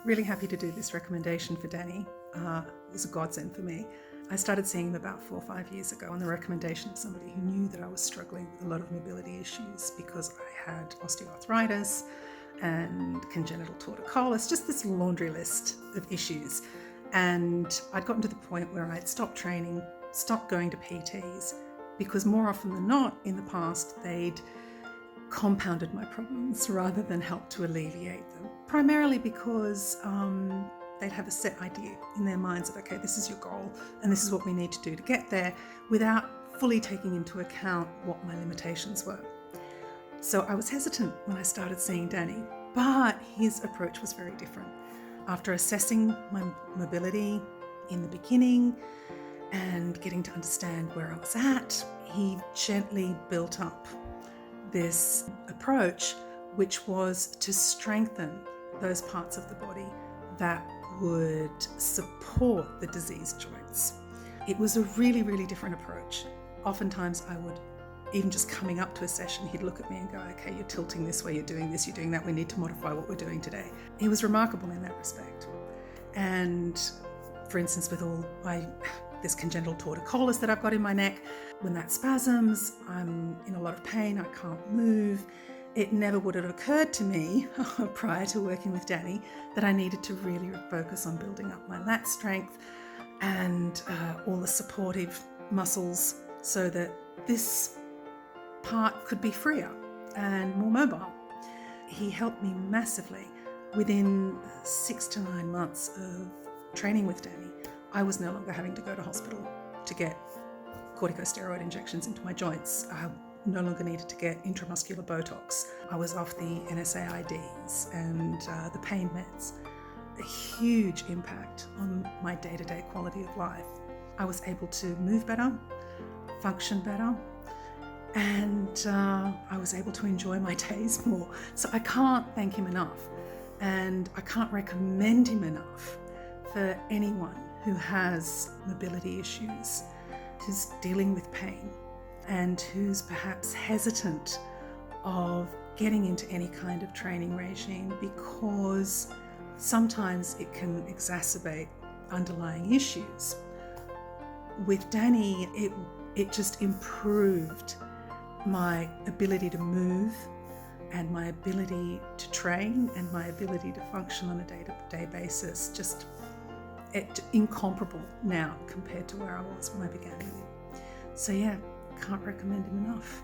really happy to do this recommendation for Danny. It was a godsend for me. I started seeing him about 4 or 5 years ago on the recommendation of somebody who knew that I was struggling with a lot of mobility issues because I had osteoarthritis and congenital torticollis, just this laundry list of issues. And I'd gotten to the point where I'd stopped training, stopped going to PTs, because more often than not in the past, they'd compounded my problems rather than helped to alleviate them. Primarily because they'd have a set idea in their minds of, okay, this is your goal and this is what we need to do to get there, without fully taking into account what my limitations were. So I was hesitant when I started seeing Danny, but his approach was very different. After assessing my mobility in the beginning and getting to understand where I was at, he gently built up this approach, which was to strengthen those parts of the body that would support the diseased joints. It was a really, really different approach. Oftentimes I would, even just coming up to a session, he'd look at me and go, okay, you're tilting this way, you're doing this, you're doing that, we need to modify what we're doing today. He was remarkable in that respect. And for instance, with this congenital torticollis that I've got in my neck, when that spasms, I'm in a lot of pain, I can't move. It never would have occurred to me prior to working with Danny that I needed to really focus on building up my lat strength and all the supportive muscles so that this part could be freer and more mobile. He helped me massively. Within 6 to 9 months of training with Danny, I was no longer having to go to hospital to get corticosteroid injections into my joints. I no longer needed to get intramuscular Botox. I was off the NSAIDs and the pain meds. A huge impact on my day-to-day quality of life. I was able to move better, function better, and I was able to enjoy my days more. So I can't thank him enough, and I can't recommend him enough for anyone who has mobility issues, who's dealing with pain, and who's perhaps hesitant of getting into any kind of training regime because sometimes it can exacerbate underlying issues. With Danny, it just improved my ability to move and my ability to train and my ability to function on a day-to-day basis. Just incomparable now compared to where I was when I began with him. So yeah, can't recommend him enough.